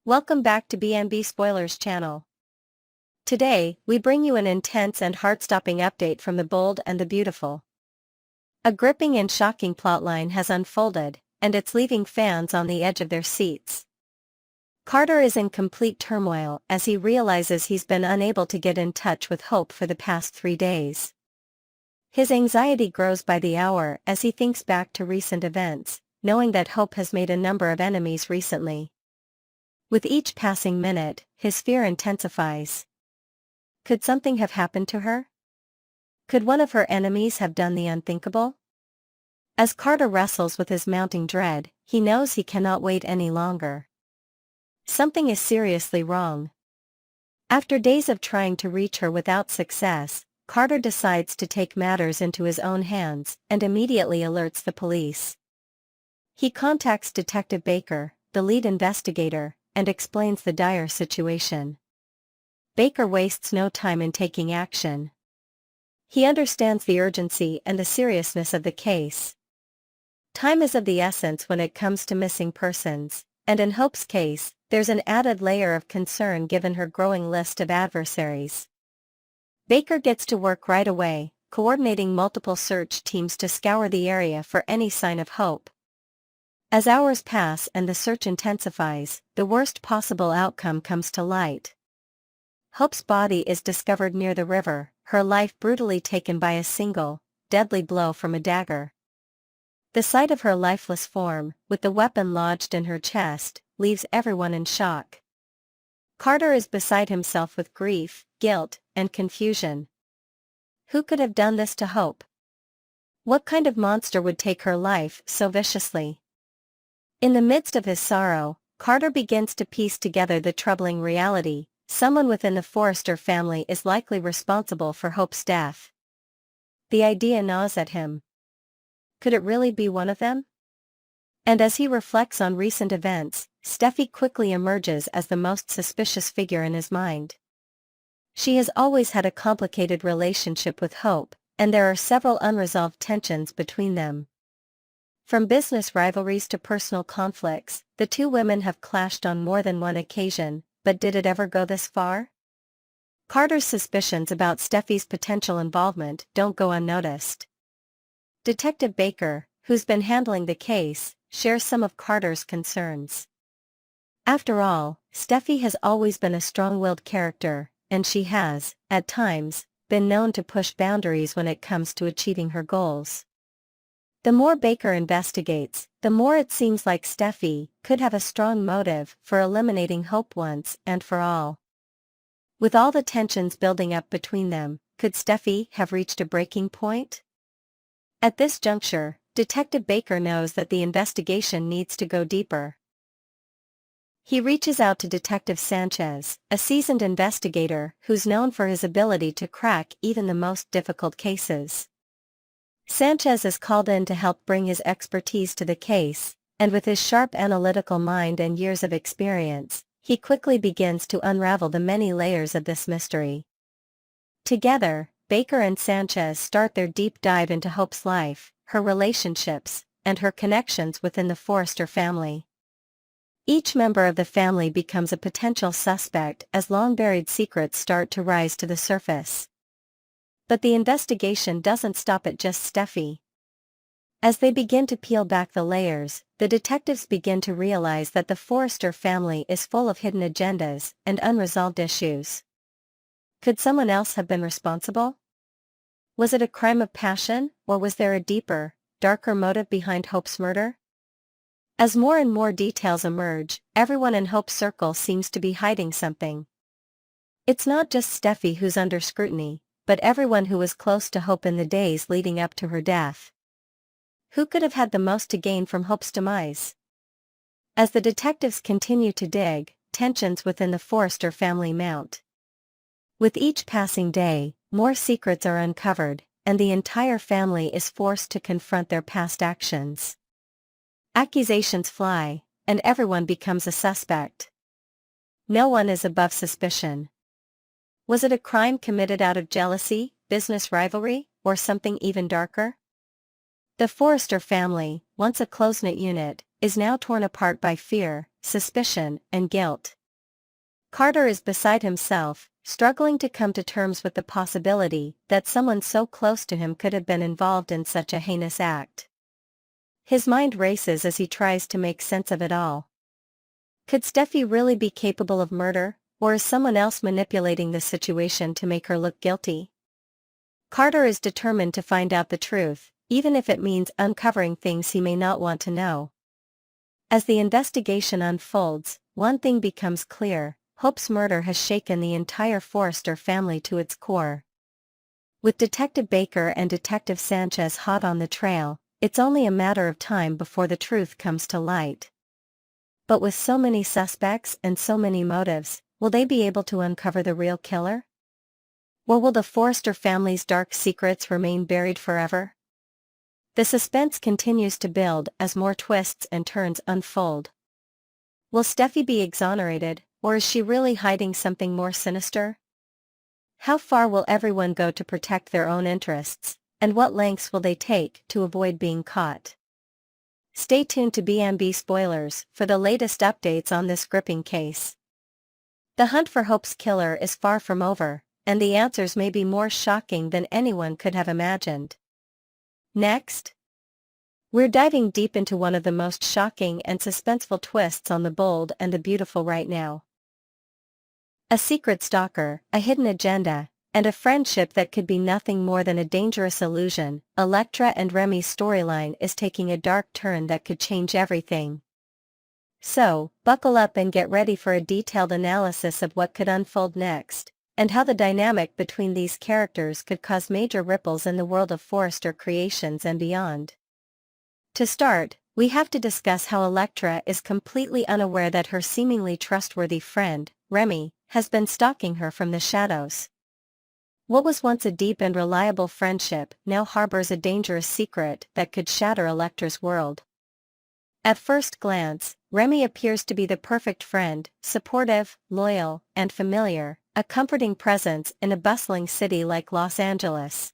Welcome back to BNB Spoilers channel. Today, we bring you an intense and heart-stopping update from the bold and the beautiful. A gripping and shocking plotline has unfolded, and it's leaving fans on the edge of their seats. Carter is in complete turmoil as he realizes he's been unable to get in touch with Hope for the past 3 days. His anxiety grows by the hour as he thinks back to recent events, knowing that Hope has made a number of enemies recently. With each passing minute, his fear intensifies. Could something have happened to her? Could one of her enemies have done the unthinkable? As Carter wrestles with his mounting dread, he knows he cannot wait any longer. Something is seriously wrong. After days of trying to reach her without success, Carter decides to take matters into his own hands and immediately alerts the police. He contacts Detective Baker, the lead investigator, and explains the dire situation. Baker wastes no time in taking action. He understands the urgency and the seriousness of the case. Time is of the essence when it comes to missing persons, and in Hope's case, there's an added layer of concern given her growing list of adversaries. Baker gets to work right away, coordinating multiple search teams to scour the area for any sign of Hope. As hours pass and the search intensifies, the worst possible outcome comes to light. Hope's body is discovered near the river, her life brutally taken by a single, deadly blow from a dagger. The sight of her lifeless form, with the weapon lodged in her chest, leaves everyone in shock. Carter is beside himself with grief, guilt, and confusion. Who could have done this to Hope? What kind of monster would take her life so viciously? In the midst of his sorrow, Carter begins to piece together the troubling reality: someone within the Forrester family is likely responsible for Hope's death. The idea gnaws at him. Could it really be one of them? And as he reflects on recent events, Steffi quickly emerges as the most suspicious figure in his mind. She has always had a complicated relationship with Hope, and there are several unresolved tensions between them. From business rivalries to personal conflicts, the two women have clashed on more than one occasion, but did it ever go this far? Carter's suspicions about Steffi's potential involvement don't go unnoticed. Detective Baker, who's been handling the case, shares some of Carter's concerns. After all, Steffi has always been a strong-willed character, and she has, at times, been known to push boundaries when it comes to achieving her goals. The more Baker investigates, the more it seems like Steffi could have a strong motive for eliminating Hope once and for all. With all the tensions building up between them, could Steffi have reached a breaking point? At this juncture, Detective Baker knows that the investigation needs to go deeper. He reaches out to Detective Sanchez, a seasoned investigator who's known for his ability to crack even the most difficult cases. Sanchez is called in to help bring his expertise to the case, and with his sharp analytical mind and years of experience, he quickly begins to unravel the many layers of this mystery. Together, Baker and Sanchez start their deep dive into Hope's life, her relationships, and her connections within the Forrester family. Each member of the family becomes a potential suspect as long-buried secrets start to rise to the surface. But the investigation doesn't stop at just Steffi. As they begin to peel back the layers, the detectives begin to realize that the Forrester family is full of hidden agendas and unresolved issues. Could someone else have been responsible? Was it a crime of passion, or was there a deeper, darker motive behind Hope's murder? As more and more details emerge, everyone in Hope's circle seems to be hiding something. It's not just Steffi who's under scrutiny, but everyone who was close to Hope in the days leading up to her death. Who could have had the most to gain from Hope's demise? As the detectives continue to dig, tensions within the Forrester family mount. With each passing day, more secrets are uncovered, and the entire family is forced to confront their past actions. Accusations fly, and everyone becomes a suspect. No one is above suspicion. Was it a crime committed out of jealousy, business rivalry, or something even darker? The Forrester family, once a close-knit unit, is now torn apart by fear, suspicion, and guilt. Carter is beside himself, struggling to come to terms with the possibility that someone so close to him could have been involved in such a heinous act. His mind races as he tries to make sense of it all. Could Steffi really be capable of murder, or is someone else manipulating the situation to make her look guilty? Carter is determined to find out the truth, even if it means uncovering things he may not want to know. As the investigation unfolds, one thing becomes clear: Hope's murder has shaken the entire Forrester family to its core. With Detective Baker and Detective Sanchez hot on the trail, it's only a matter of time before the truth comes to light. But with so many suspects and so many motives, will they be able to uncover the real killer? Or will the Forrester family's dark secrets remain buried forever? The suspense continues to build as more twists and turns unfold. Will Steffi be exonerated, or is she really hiding something more sinister? How far will everyone go to protect their own interests, and what lengths will they take to avoid being caught? Stay tuned to BMB Spoilers for the latest updates on this gripping case. The hunt for Hope's killer is far from over, and the answers may be more shocking than anyone could have imagined. Next, we're diving deep into one of the most shocking and suspenseful twists on The Bold and the Beautiful right now. A secret stalker, a hidden agenda, and a friendship that could be nothing more than a dangerous illusion. Electra and Remy's storyline is taking a dark turn that could change everything. So, buckle up and get ready for a detailed analysis of what could unfold next, and how the dynamic between these characters could cause major ripples in the world of Forrester creations and beyond. To start, we have to discuss how Electra is completely unaware that her seemingly trustworthy friend, Remy, has been stalking her from the shadows. What was once a deep and reliable friendship now harbors a dangerous secret that could shatter Electra's world. At first glance, Remy appears to be the perfect friend, supportive, loyal, and familiar, a comforting presence in a bustling city like Los Angeles.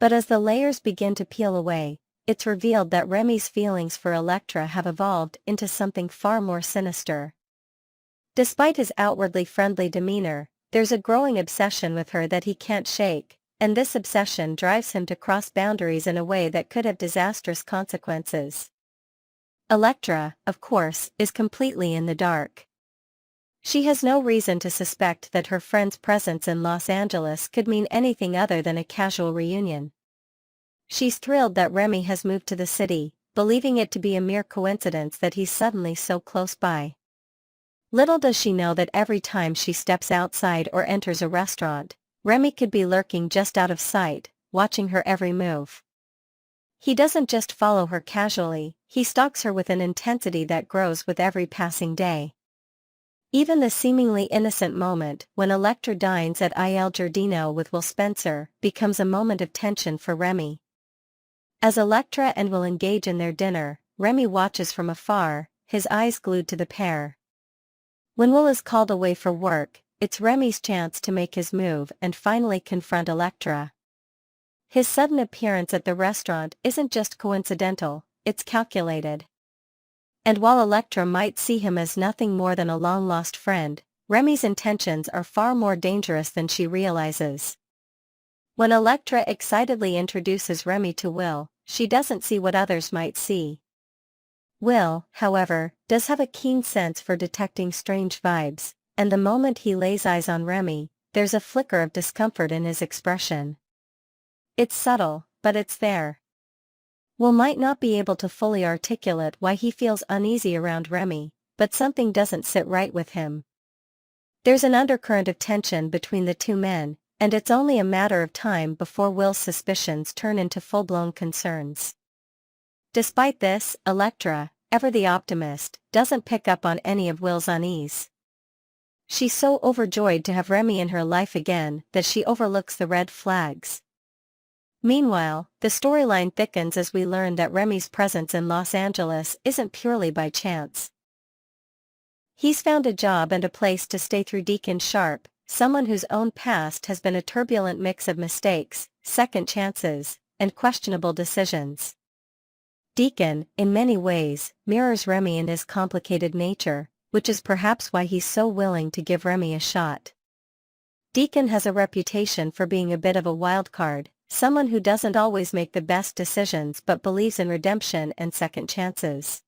But as the layers begin to peel away, it's revealed that Remy's feelings for Electra have evolved into something far more sinister. Despite his outwardly friendly demeanor, there's a growing obsession with her that he can't shake, and this obsession drives him to cross boundaries in a way that could have disastrous consequences. Electra, of course, is completely in the dark. She has no reason to suspect that her friend's presence in Los Angeles could mean anything other than a casual reunion. She's thrilled that Remy has moved to the city, believing it to be a mere coincidence that he's suddenly so close by. Little does she know that every time she steps outside or enters a restaurant, Remy could be lurking just out of sight, watching her every move. He doesn't just follow her casually, he stalks her with an intensity that grows with every passing day. Even the seemingly innocent moment when Electra dines at Il Giardino with Will Spencer becomes a moment of tension for Remy. As Electra and Will engage in their dinner, Remy watches from afar, his eyes glued to the pair. When Will is called away for work, it's Remy's chance to make his move and finally confront Electra. His sudden appearance at the restaurant isn't just coincidental, it's calculated. And while Electra might see him as nothing more than a long-lost friend, Remy's intentions are far more dangerous than she realizes. When Electra excitedly introduces Remy to Will, she doesn't see what others might see. Will, however, does have a keen sense for detecting strange vibes, and the moment he lays eyes on Remy, there's a flicker of discomfort in his expression. It's subtle, but it's there. Will might not be able to fully articulate why he feels uneasy around Remy, but something doesn't sit right with him. There's an undercurrent of tension between the two men, and it's only a matter of time before Will's suspicions turn into full-blown concerns. Despite this, Electra, ever the optimist, doesn't pick up on any of Will's unease. She's so overjoyed to have Remy in her life again that she overlooks the red flags. Meanwhile, the storyline thickens as we learn that Remy's presence in Los Angeles isn't purely by chance. He's found a job and a place to stay through Deacon Sharp, someone whose own past has been a turbulent mix of mistakes, second chances, and questionable decisions. Deacon, in many ways, mirrors Remy in his complicated nature, which is perhaps why he's so willing to give Remy a shot. Deacon has a reputation for being a bit of a wild card, someone who doesn't always make the best decisions but believes in redemption and second chances.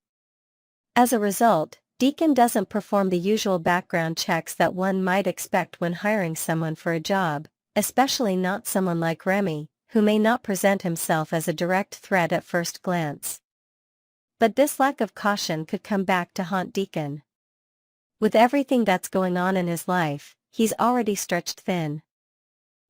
As a result, Deacon doesn't perform the usual background checks that one might expect when hiring someone for a job, especially not someone like Remy, who may not present himself as a direct threat at first glance. But this lack of caution could come back to haunt Deacon. With everything that's going on in his life, he's already stretched thin.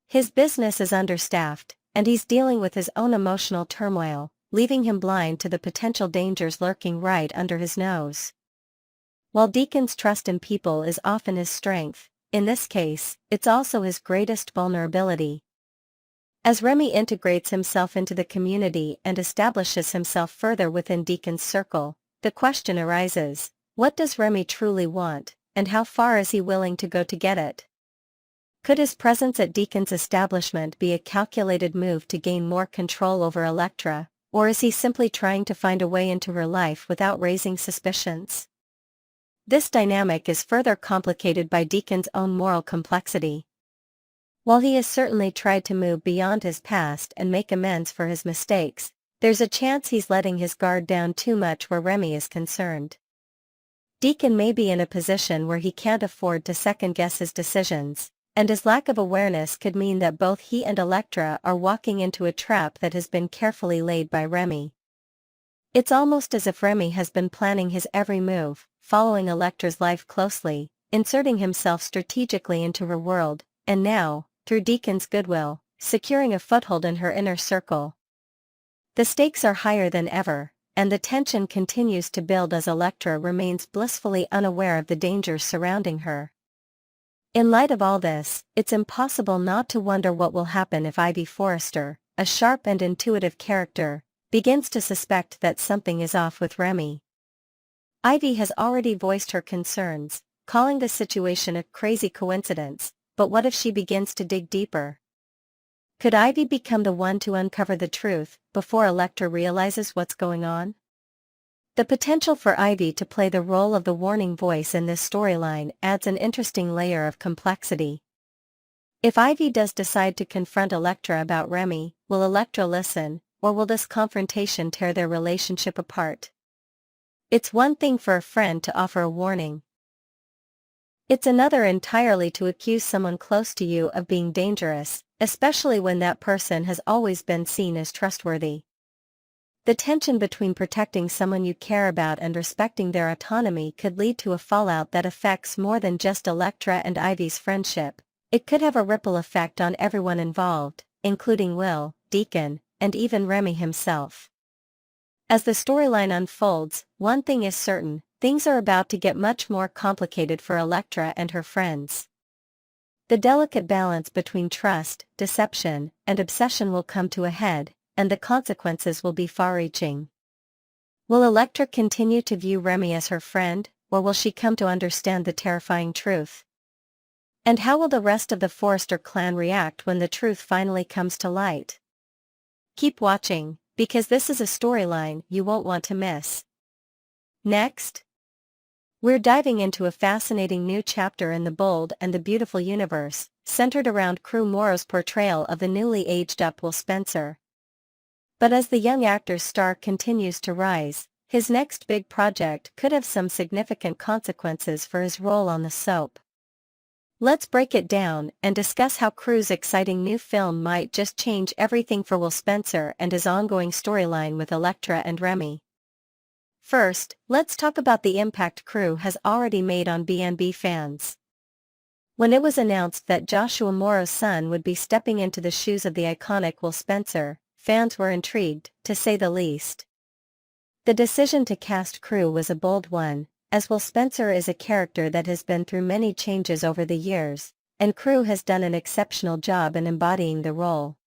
His business is understaffed, and he's dealing with his own emotional turmoil, leaving him blind to the potential dangers lurking right under his nose. While Deacon's trust in people is often his strength, in this case, it's also his greatest vulnerability. As Remy integrates himself into the community and establishes himself further within Deacon's circle, the question arises, what does Remy truly want, and how far is he willing to go to get it? Could his presence at Deacon's establishment be a calculated move to gain more control over Electra, or is he simply trying to find a way into her life without raising suspicions? This dynamic is further complicated by Deacon's own moral complexity. While he has certainly tried to move beyond his past and make amends for his mistakes, there's a chance he's letting his guard down too much where Remy is concerned. Deacon may be in a position where he can't afford to second-guess his decisions, and his lack of awareness could mean that both he and Electra are walking into a trap that has been carefully laid by Remy. It's almost as if Remy has been planning his every move, following Electra's life closely, inserting himself strategically into her world, and now, through Deacon's goodwill, securing a foothold in her inner circle. The stakes are higher than ever, and the tension continues to build as Electra remains blissfully unaware of the dangers surrounding her. In light of all this, it's impossible not to wonder what will happen if Ivy Forrester, a sharp and intuitive character, begins to suspect that something is off with Remy. Ivy has already voiced her concerns, calling the situation a crazy coincidence, but what if she begins to dig deeper? Could Ivy become the one to uncover the truth, before Electra realizes what's going on? The potential for Ivy to play the role of the warning voice in this storyline adds an interesting layer of complexity. If Ivy does decide to confront Electra about Remy, will Electra listen, or will this confrontation tear their relationship apart? It's one thing for a friend to offer a warning. It's another entirely to accuse someone close to you of being dangerous, especially when that person has always been seen as trustworthy. The tension between protecting someone you care about and respecting their autonomy could lead to a fallout that affects more than just Electra and Ivy's friendship. It could have a ripple effect on everyone involved, including Will, Deacon, and even Remy himself. As the storyline unfolds, one thing is certain, things are about to get much more complicated for Electra and her friends. The delicate balance between trust, deception, and obsession will come to a head, and the consequences will be far-reaching. Will Electra continue to view Remy as her friend, or will she come to understand the terrifying truth? And how will the rest of the Forrester clan react when the truth finally comes to light? Keep watching, because this is a storyline you won't want to miss. Next, we're diving into a fascinating new chapter in the Bold and the Beautiful universe, centered around Crew Morrow's portrayal of the newly aged-up Will Spencer. But as the young actor's star continues to rise, his next big project could have some significant consequences for his role on the soap. Let's break it down and discuss how Crew's exciting new film might just change everything for Will Spencer and his ongoing storyline with Electra and Remy. First, let's talk about the impact Crew has already made on B&B fans. When it was announced that Joshua Morrow's son would be stepping into the shoes of the iconic Will Spencer, fans were intrigued, to say the least. The decision to cast Crew was a bold one, as Will Spencer is a character that has been through many changes over the years, and Crew has done an exceptional job in embodying the role.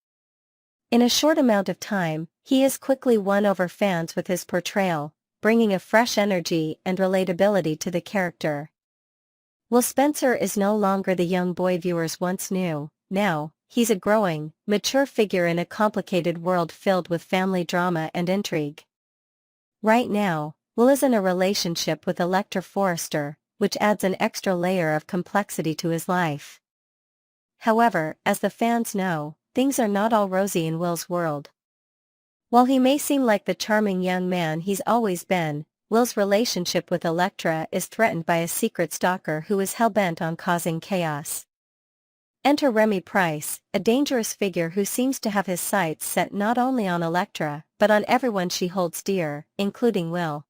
In a short amount of time, he has quickly won over fans with his portrayal, bringing a fresh energy and relatability to the character. Will Spencer is no longer the young boy viewers once knew. Now, he's a growing, mature figure in a complicated world filled with family drama and intrigue. Right now, Will is in a relationship with Electra Forrester, which adds an extra layer of complexity to his life. However, as the fans know, things are not all rosy in Will's world. While he may seem like the charming young man he's always been, Will's relationship with Electra is threatened by a secret stalker who is hell-bent on causing chaos. Enter Remy Price, a dangerous figure who seems to have his sights set not only on Electra, but on everyone she holds dear, including Will.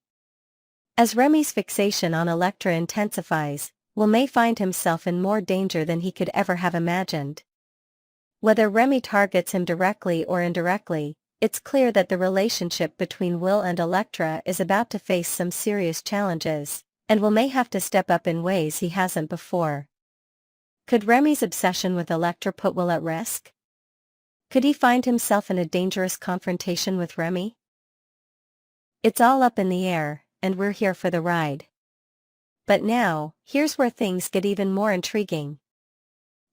As Remy's fixation on Electra intensifies, Will may find himself in more danger than he could ever have imagined. Whether Remy targets him directly or indirectly, it's clear that the relationship between Will and Electra is about to face some serious challenges, and Will may have to step up in ways he hasn't before. Could Remy's obsession with Electra put Will at risk? Could he find himself in a dangerous confrontation with Remy? It's all up in the air, and we're here for the ride. But now, here's where things get even more intriguing.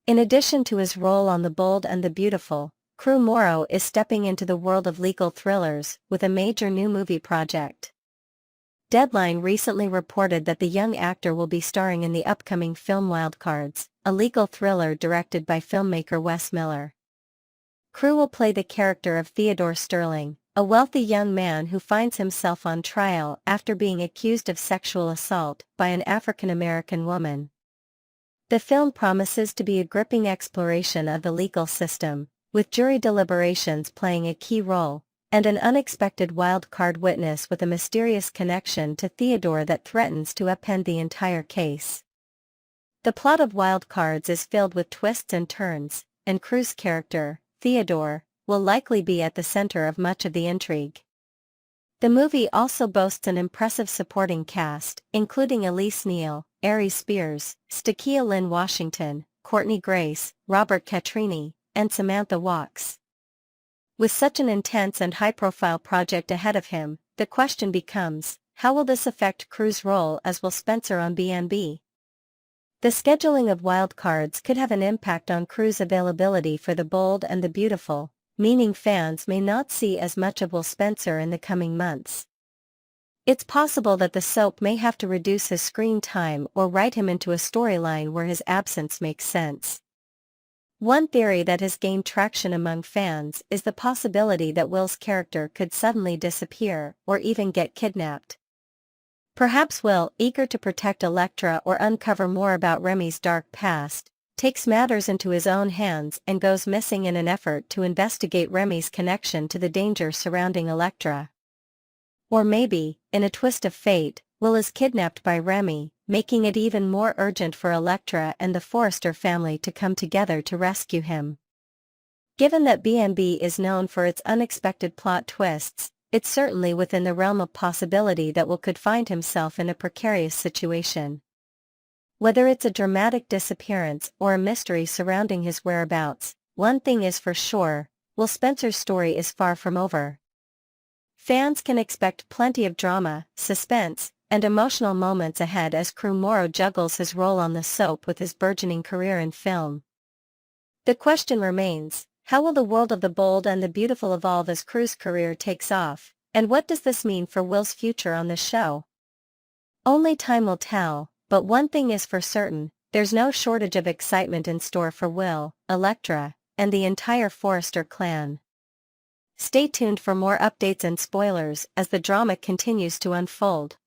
In addition to his role on The Bold and the Beautiful, Cruz Moro is stepping into the world of legal thrillers with a major new movie project. Deadline recently reported that the young actor will be starring in the upcoming film Wildcards, a legal thriller directed by filmmaker Wes Miller. Cruz will play the character of Theodore Sterling, a wealthy young man who finds himself on trial after being accused of sexual assault by an African-American woman. The film promises to be a gripping exploration of the legal system, with jury deliberations playing a key role, and an unexpected wild-card witness with a mysterious connection to Theodore that threatens to upend the entire case. The plot of Wildcards is filled with twists and turns, and Cruz's character, Theodore, will likely be at the center of much of the intrigue. The movie also boasts an impressive supporting cast, including Elise Neal, Aries Spears, Stakia Lynn Washington, Courtney Grace, Robert Catrini, and Samantha Wachs. With such an intense and high-profile project ahead of him, the question becomes, how will this affect Cruz's role as Will Spencer on B&B? The scheduling of Wildcards could have an impact on Cruz's availability for The Bold and the Beautiful, meaning fans may not see as much of Will Spencer in the coming months. It's possible that the soap may have to reduce his screen time or write him into a storyline where his absence makes sense. One theory that has gained traction among fans is the possibility that Will's character could suddenly disappear or even get kidnapped. Perhaps Will, eager to protect Electra or uncover more about Remy's dark past, takes matters into his own hands and goes missing in an effort to investigate Remy's connection to the danger surrounding Electra. Or maybe, in a twist of fate, Will is kidnapped by Remy, making it even more urgent for Electra and the Forrester family to come together to rescue him. Given that B&B is known for its unexpected plot twists, it's certainly within the realm of possibility that Will could find himself in a precarious situation. Whether it's a dramatic disappearance or a mystery surrounding his whereabouts, one thing is for sure, Will Spencer's story is far from over. Fans can expect plenty of drama, suspense, and emotional moments ahead as Cruz Moro juggles his role on the soap with his burgeoning career in film. The question remains, how will the world of The Bold and the Beautiful evolve as Cruz's career takes off, and what does this mean for Will's future on the show? Only time will tell, but one thing is for certain, there's no shortage of excitement in store for Will, Electra, and the entire Forrester clan. Stay tuned for more updates and spoilers as the drama continues to unfold.